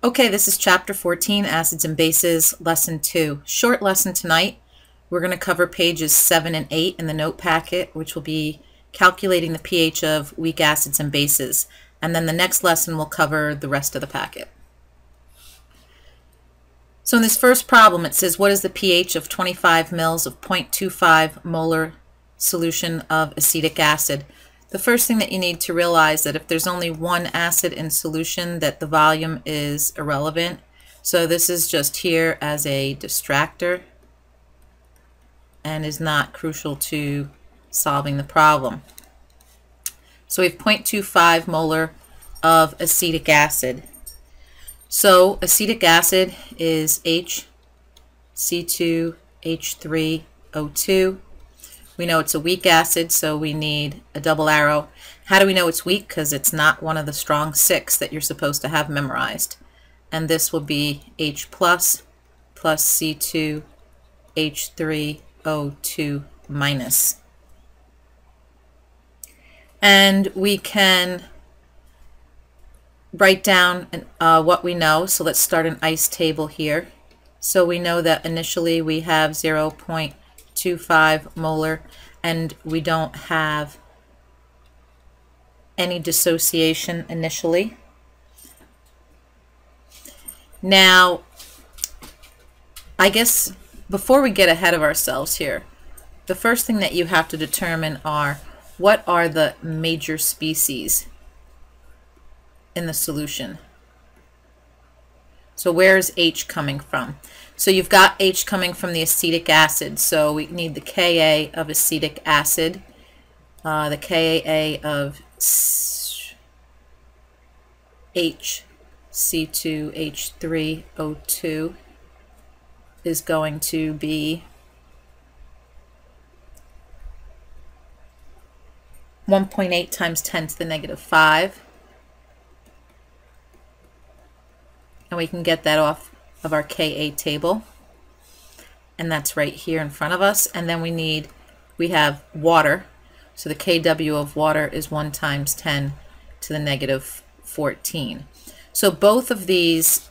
Okay, this is Chapter 14, Acids and Bases, Lesson 2. Short lesson tonight. We're going to cover pages 7 and 8 in the note packet, which will be calculating the pH of weak acids and bases. And then the next lesson will cover the rest of the packet. So in this first problem, it says, what is the pH of 25 mils of 0.25 molar solution of acetic acid? The first thing that you need to realize that if there's only one acid in solution, that the volume is irrelevant. So this is just here as a distractor and is not crucial to solving the problem. So we have 0.25 molar of acetic acid. So acetic acid is HC2H3O2. We know it's a weak acid, so we need a double arrow. How do we know it's weak? Because it's not one of the strong 6 that you're supposed to have memorized. And this will be H plus C2H3O2 minus. And we can write down what we know. So let's start an ICE table here. So we know that initially we have 0.25 molar, and we don't have any dissociation initially. Now, I guess before we get ahead of ourselves here, the first thing that you have to determine are what are the major species in the solution. So where is H coming from? So you've got H coming from the acetic acid, so we need the Ka of acetic acid. The Ka of HC2H3O2 is going to be 1.8 times 10 to the negative 5. And we can get that off of our Ka table, and that's right here in front of us. And then we have water, so the Kw of water is 1 times 10 to the negative 14. So both of these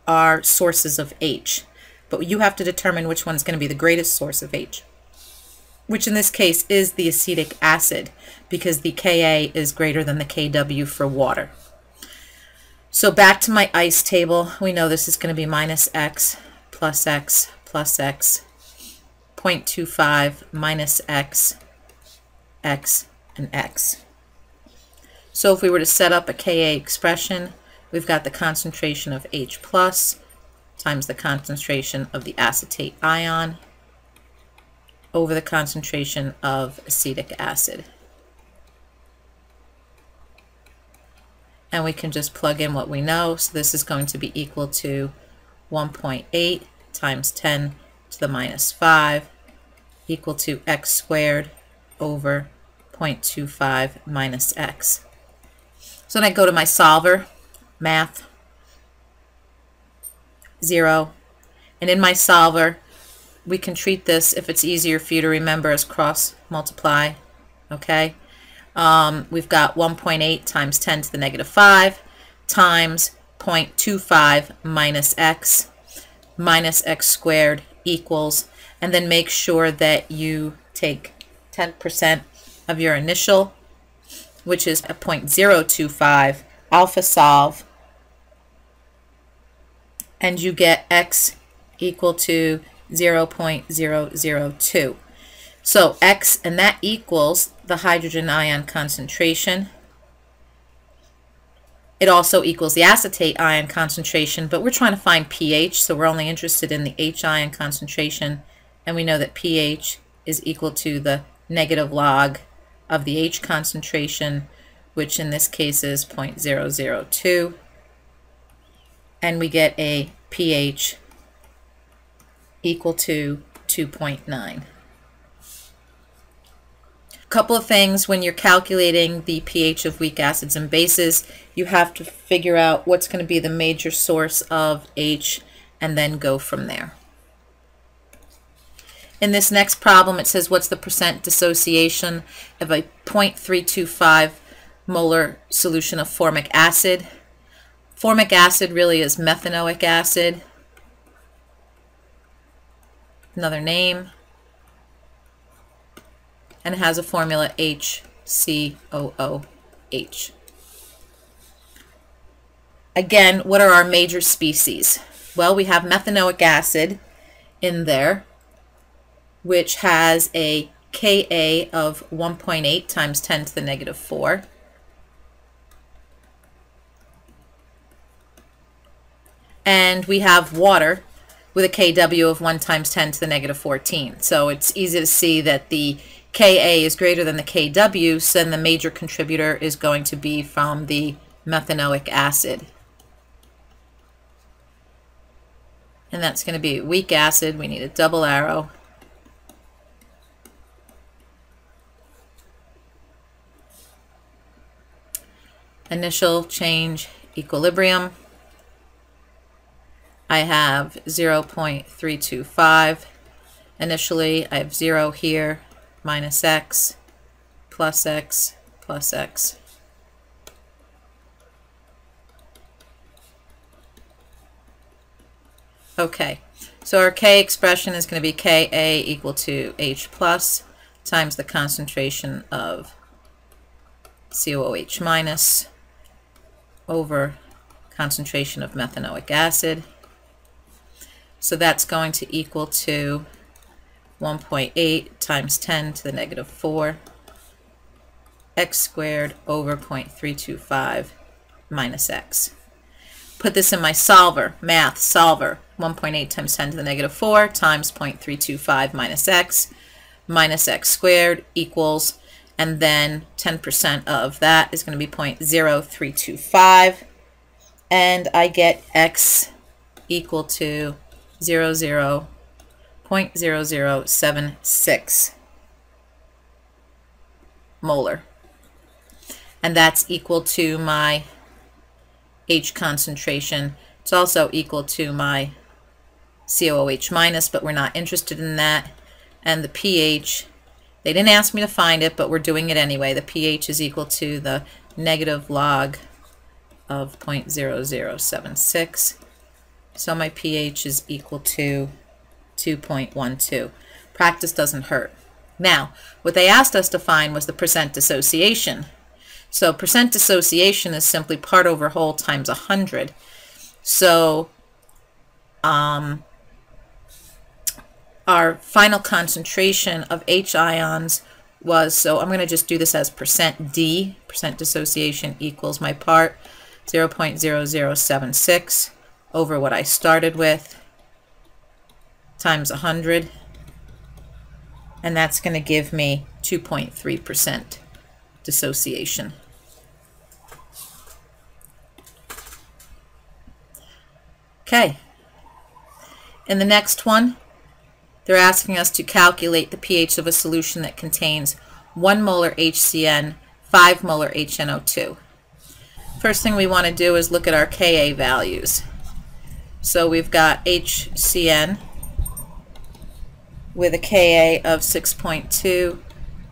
are sources of H, but you have to determine which one's going to be the greatest source of H, which in this case is the acetic acid, because the Ka is greater than the Kw for water. So back to my ICE table, we know this is going to be minus x plus x plus x, 0.25 minus x, x, and x. So if we were to set up a Ka expression, we've got the concentration of H plus times the concentration of the acetate ion over the concentration of acetic acid. And we can just plug in what we know. So this is going to be equal to 1.8 times 10 to the minus 5 equal to x squared over 0.25 minus x. So then I go to my solver, math, 0. And in my solver, we can treat this, if it's easier for you to remember, as cross multiply, okay? We've got 1.8 times 10 to the negative 5 times 0.25 minus x squared equals, and then make sure that you take 10% of your initial, which is a 0.025, alpha solve, and you get x equal to 0.002. So x, and that equals the hydrogen ion concentration. It also equals the acetate ion concentration, but we're trying to find pH, so we're only interested in the H ion concentration, and we know that pH is equal to the negative log of the H concentration, which in this case is 0.002, and we get a pH equal to 2.9. Couple of things when you're calculating the pH of weak acids and bases. You have to figure out what's going to be the major source of H and then go from there. In this next problem, it says what's the percent dissociation of a 0.325 molar solution of formic acid. Formic acid really is methanoic acid, another name, and it has a formula HCOOH. Again, what are our major species? Well, we have methanoic acid in there, which has a Ka of 1.8 times 10 to the negative 4. And we have water with a Kw of 1 times 10 to the negative 14. So it's easy to see that the Ka is greater than the Kw, so then the major contributor is going to be from the methanoic acid. And that's going to be weak acid. We need a double arrow. Initial change equilibrium. I have 0.325. Initially, I have 0 here, minus x, plus x, plus x. Okay, so our K expression is going to be Ka equal to H plus times the concentration of COOH minus over concentration of methanoic acid. So that's going to equal to 1.8 times 10 to the negative 4 x squared over 0.325 minus x. Put this in my solver, math solver. 1.8 times 10 to the negative 4 times 0.325 minus x squared equals, and then 10% of that is going to be 0.0325, and I get x equal to 0.0076 molar. And that's equal to my H concentration. It's also equal to my COOH minus, but we're not interested in that. And the pH, they didn't ask me to find it, but we're doing it anyway. The pH is equal to the negative log of 0.0076. So my pH is equal to 2.12. Practice doesn't hurt. Now, what they asked us to find was the percent dissociation. So percent dissociation is simply part over whole times 100. So our final concentration of H ions was, so I'm going to just do this as percent D, percent dissociation equals my part, 0.0076 over what I started with times 100, and that's going to give me 2.3% dissociation. Okay, in the next one, they're asking us to calculate the pH of a solution that contains 1 molar HCN, 5 molar HNO2. First thing we want to do is look at our Ka values. So we've got HCN with a Ka of 6.2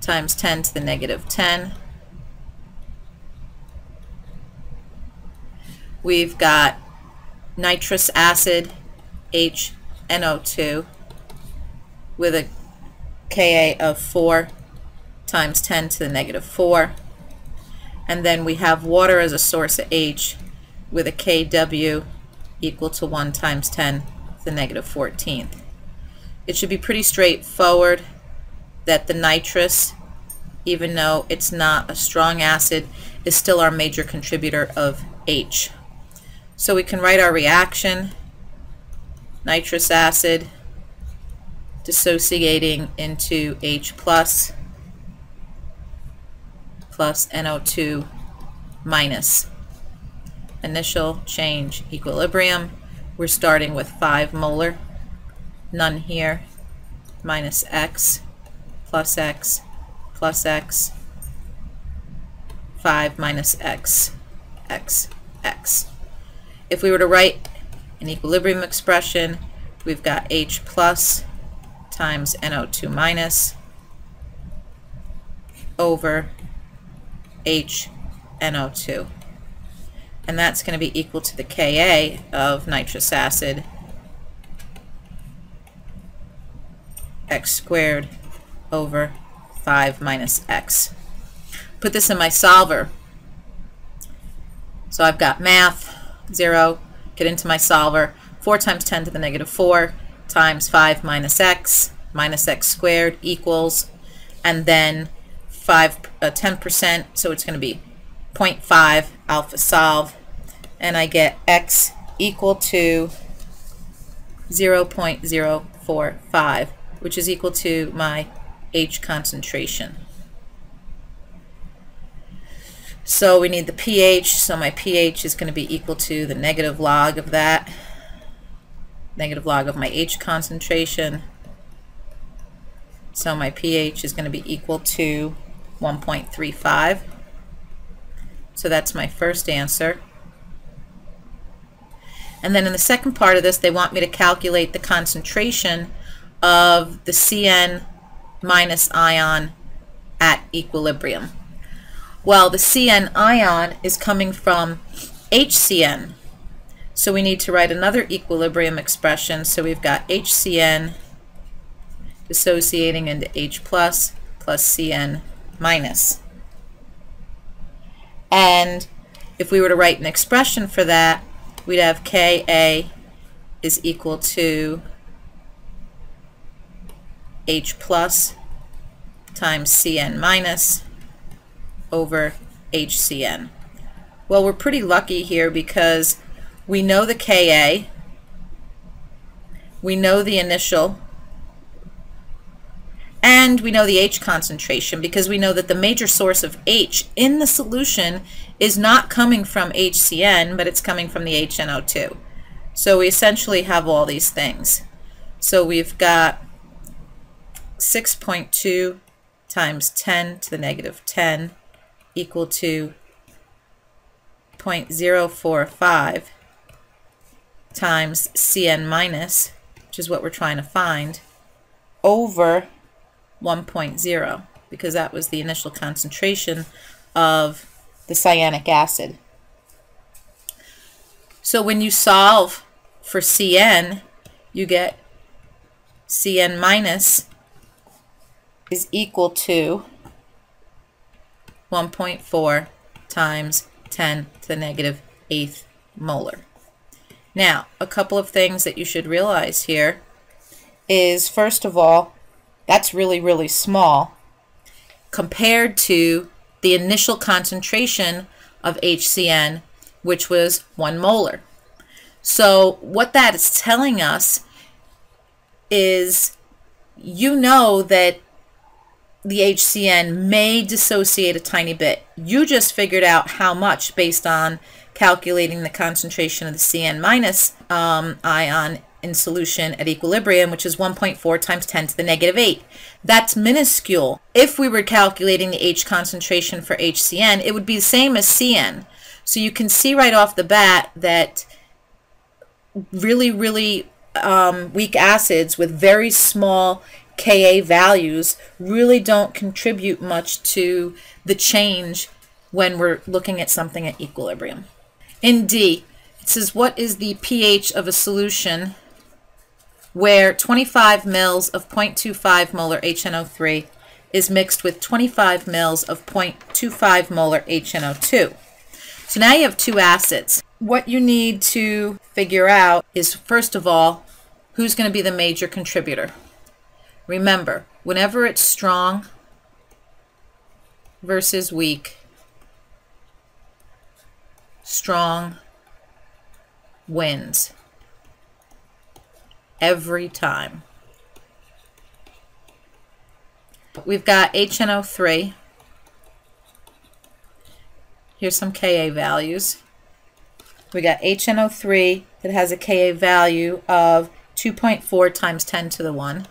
times 10 to the negative 10. We've got nitrous acid, HNO2, with a Ka of 4 times 10 to the negative 4. And then we have water as a source of H with a Kw equal to 1 times 10 to the negative 14th. It should be pretty straightforward that the nitrous, even though it's not a strong acid, is still our major contributor of H. So we can write our reaction, nitrous acid dissociating into H plus NO2 minus. Initial change equilibrium. We're starting with 5 molar, none here, minus x, plus x, plus x, 5 minus x, x, x. If we were to write an equilibrium expression, we've got H plus times NO2 minus over H NO2. and that's going to be equal to the Ka of nitrous acid, x squared over 5 minus x. Put this in my solver. So I've got math, 0, get into my solver, 4 times 10 to the negative 4 times 5 minus x squared equals, and then 10%, so it's going to be 0.5 alpha solve, and I get x equal to 0.045, which is equal to my H concentration. So we need the pH, so my pH is going to be equal to the negative log of that, negative log of my H concentration. So my pH is going to be equal to 1.35. So that's my first answer. And then in the second part of this, they want me to calculate the concentration of the Cn minus ion at equilibrium. Well, the Cn ion is coming from HCN, so we need to write another equilibrium expression. So we've got HCN dissociating into H plus Cn minus. And if we were to write an expression for that, we'd have Ka is equal to H plus times Cn minus over HCN. Well, we're pretty lucky here because we know the Ka, we know the initial, and we know the H concentration, because we know that the major source of H in the solution is not coming from HCN, but it's coming from the HNO2. So we essentially have all these things. So we've got 6.2 times 10 to the negative 10 equal to 0.045 times Cn minus, which is what we're trying to find, over 1.0, because that was the initial concentration of the cyanic acid. So when you solve for Cn, you get Cn minus is equal to 1.4 times 10 to the negative 8th molar. Now, a couple of things that you should realize here is, first of all, that's really, really small compared to the initial concentration of HCN, which was 1 molar. So what that is telling us is, you know that the HCN may dissociate a tiny bit. You just figured out how much based on calculating the concentration of the Cn minus ion in solution at equilibrium, which is 1.4 times 10 to the negative 8. That's minuscule. If we were calculating the H concentration for HCN, it would be the same as Cn. So you can see right off the bat that really, really weak acids with very small Ka values really don't contribute much to the change when we're looking at something at equilibrium. In D, it says, what is the pH of a solution where 25 mils of 0.25 molar HNO3 is mixed with 25 mils of 0.25 molar HNO2? So now you have two acids. What you need to figure out is, first of all, who's going to be the major contributor. Remember, whenever it's strong versus weak, strong wins every time. We've got HNO3. Here's some Ka values. We got HNO3 that has a Ka value of 2.4 times 10 to the 1.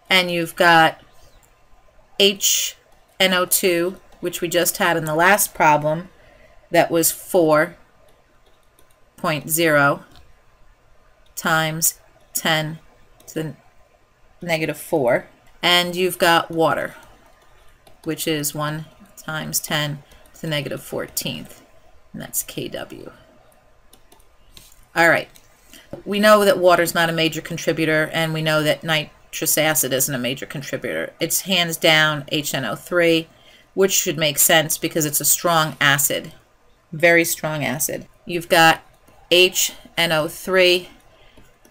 And you've got HNO2, which we just had in the last problem, that was 4.0 times 10 to the negative 4. And you've got water, which is 1 times 10 to the negative 14th, and that's Kw. All right, we know that water is not a major contributor, and we know that nitrous acid isn't a major contributor. It's hands down HNO3, which should make sense because it's a strong acid, very strong acid. You've got HNO3,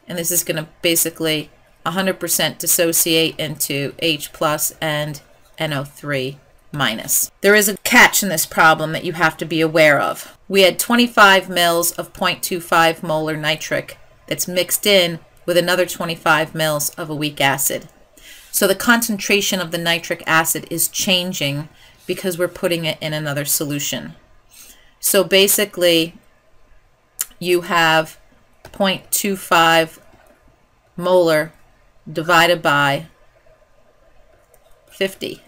and this is going to basically 100% dissociate into H plus and NO3 minus. There is a catch in this problem that you have to be aware of. We had 25 mils of 0.25 molar nitric that's mixed in with another 25 mils of a weak acid. So the concentration of the nitric acid is changing because we're putting it in another solution. So basically you have 0.25 molar divided by 50,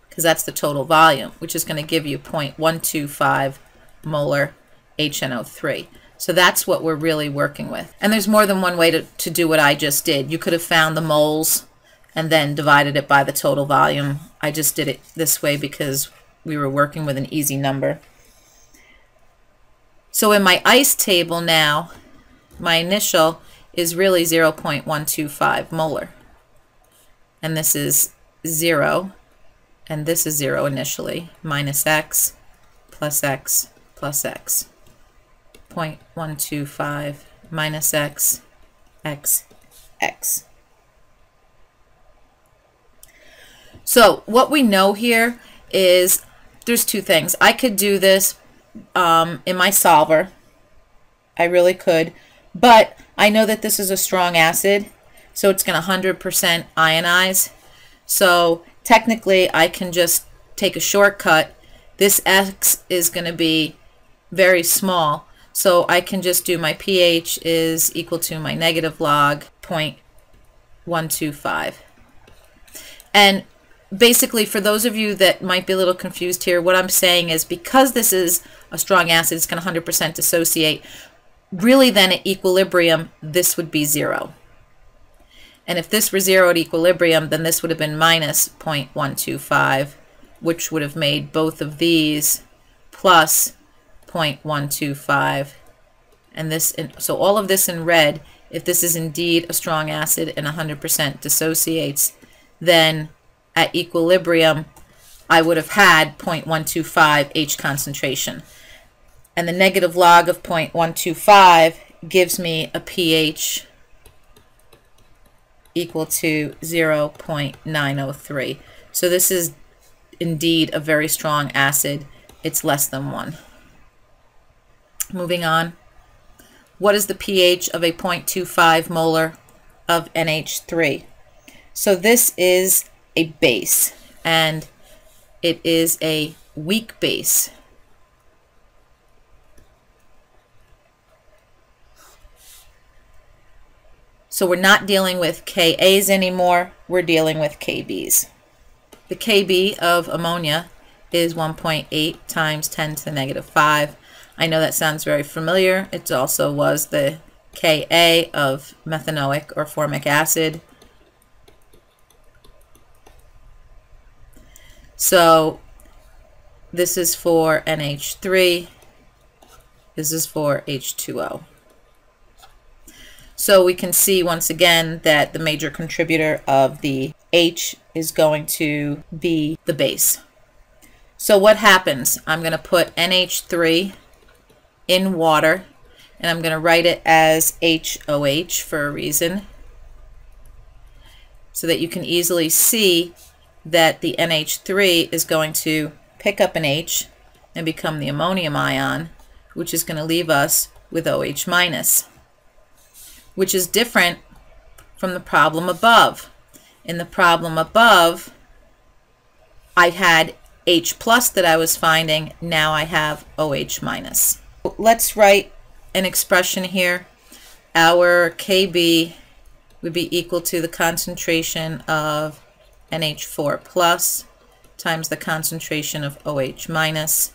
because that's the total volume, which is going to give you 0.125 molar HNO3. So that's what we're really working with. And there's more than one way to do what I just did. You could have found the moles and then divided it by the total volume. I just did it this way because we were working with an easy number. So in my ice table now, my initial is really 0.125 molar. And this is 0, and this is 0 initially, minus x plus x plus x. 0.125 minus x, x, x. So what we know here is there's two things. I could do this in my solver. I really could. But I know that this is a strong acid, so it's going to 100% ionize. So technically I can just take a shortcut. This x is going to be very small, so I can just do my pH is equal to my negative log 0.125. And basically, for those of you that might be a little confused here, what I'm saying is because this is a strong acid, it's going to 100% dissociate. Really then at equilibrium, this would be 0. And if this were 0 at equilibrium, then this would have been minus 0.125, which would have made both of these plus 0.125. And this, so all of this in red, if this is indeed a strong acid and 100% dissociates, then at equilibrium, I would have had 0.125 H concentration. And the negative log of 0.125 gives me a pH equal to 0.903. So this is indeed a very strong acid. It's less than 1. Moving on. What is the pH of a 0.25 molar of NH3? So this is a base, and it is a weak base. So we're not dealing with Kas anymore, we're dealing with Kbs. The Kb of ammonia is 1.8 times 10 to the negative 5. I know that sounds very familiar. It also was the Ka of methanoic or formic acid. So this is for NH3, this is for H2O. So we can see once again that the major contributor of the H is going to be the base. So what happens? I'm going to put NH3 in water, and I'm going to write it as HOH for a reason, so that you can easily see that the NH3 is going to pick up an H and become the ammonium ion, which is going to leave us with OH minus, which is different from the problem above. In the problem above, I had H plus that I was finding. Now I have OH minus. Let's write an expression here. Our Kb would be equal to the concentration of NH4 plus times the concentration of OH minus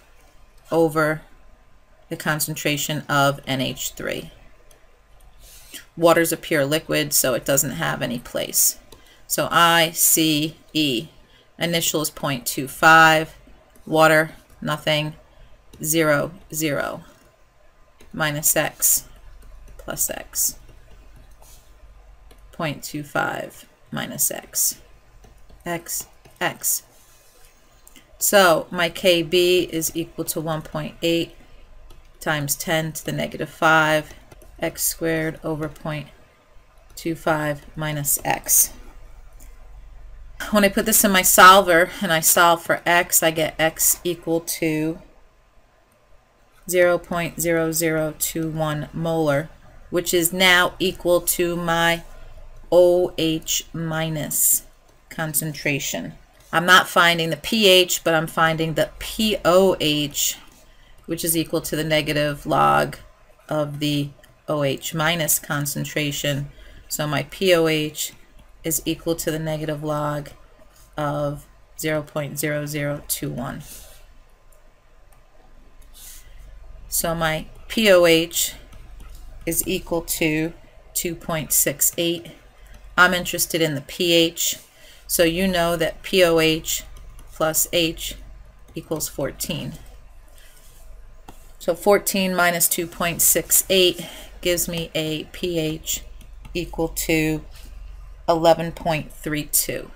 over the concentration of NH3. Water's a pure liquid, so it doesn't have any place. So ICE, initial is 0.25, water nothing, 0, 0, minus x plus x, 0.25 minus x, x, x. So my KB is equal to 1.8 times 10 to the negative 5, x squared over 0.25 minus x. When I put this in my solver and I solve for x, I get x equal to 0.0021 molar, which is now equal to my OH minus concentration. I'm not finding the pH, but I'm finding the POH, which is equal to the negative log of the OH minus concentration. So my POH is equal to the negative log of 0.0021. So my POH is equal to 2.68. I'm interested in the pH. So you know that POH plus H equals 14. So 14 minus 2.68 gives me a pH equal to 11.32.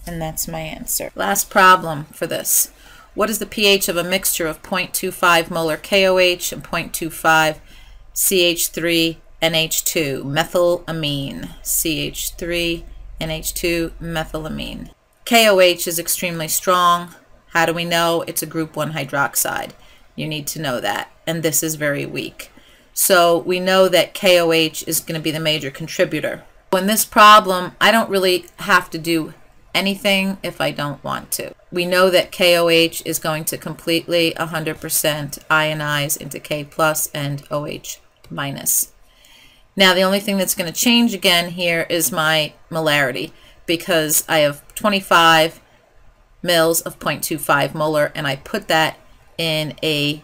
And that's my answer. Last problem for this. What is the pH of a mixture of 0.25 molar KOH and 0.25 CH3 NH2 methylamine? CH3 NH2 methylamine. KOH is extremely strong. How do we know? It's a group 1 hydroxide. You need to know that. And this is very weak. So we know that KOH is going to be the major contributor. In this problem, I don't really have to do anything if I don't want to. We know that KOH is going to completely 100% ionize into K plus and OH minus. Now the only thing that's going to change again here is my molarity, because I have 25 mils of 0.25 molar and I put that in a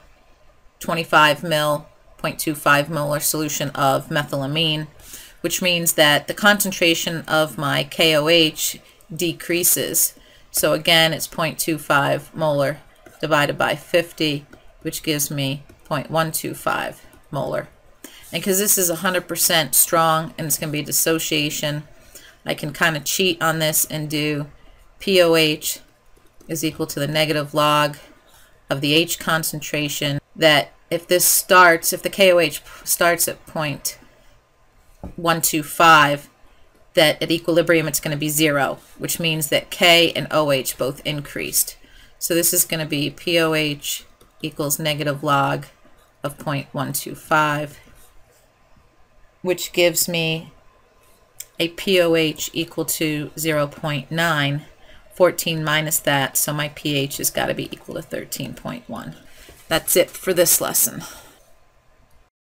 25 mil 0.25 molar solution of methylamine, which means that the concentration of my KOH decreases. So again, it's 0.25 molar divided by 50, which gives me 0.125 molar. And because this is 100% strong and it's going to be dissociation, I can kind of cheat on this and do POH is equal to the negative log of the H concentration, that if the KOH starts at 0.125, that at equilibrium it's going to be 0, which means that K and OH both increased. So this is going to be POH equals negative log of 0.125, which gives me a POH equal to 0.9. 14 minus that, so my pH has got to be equal to 13.1. That's it for this lesson.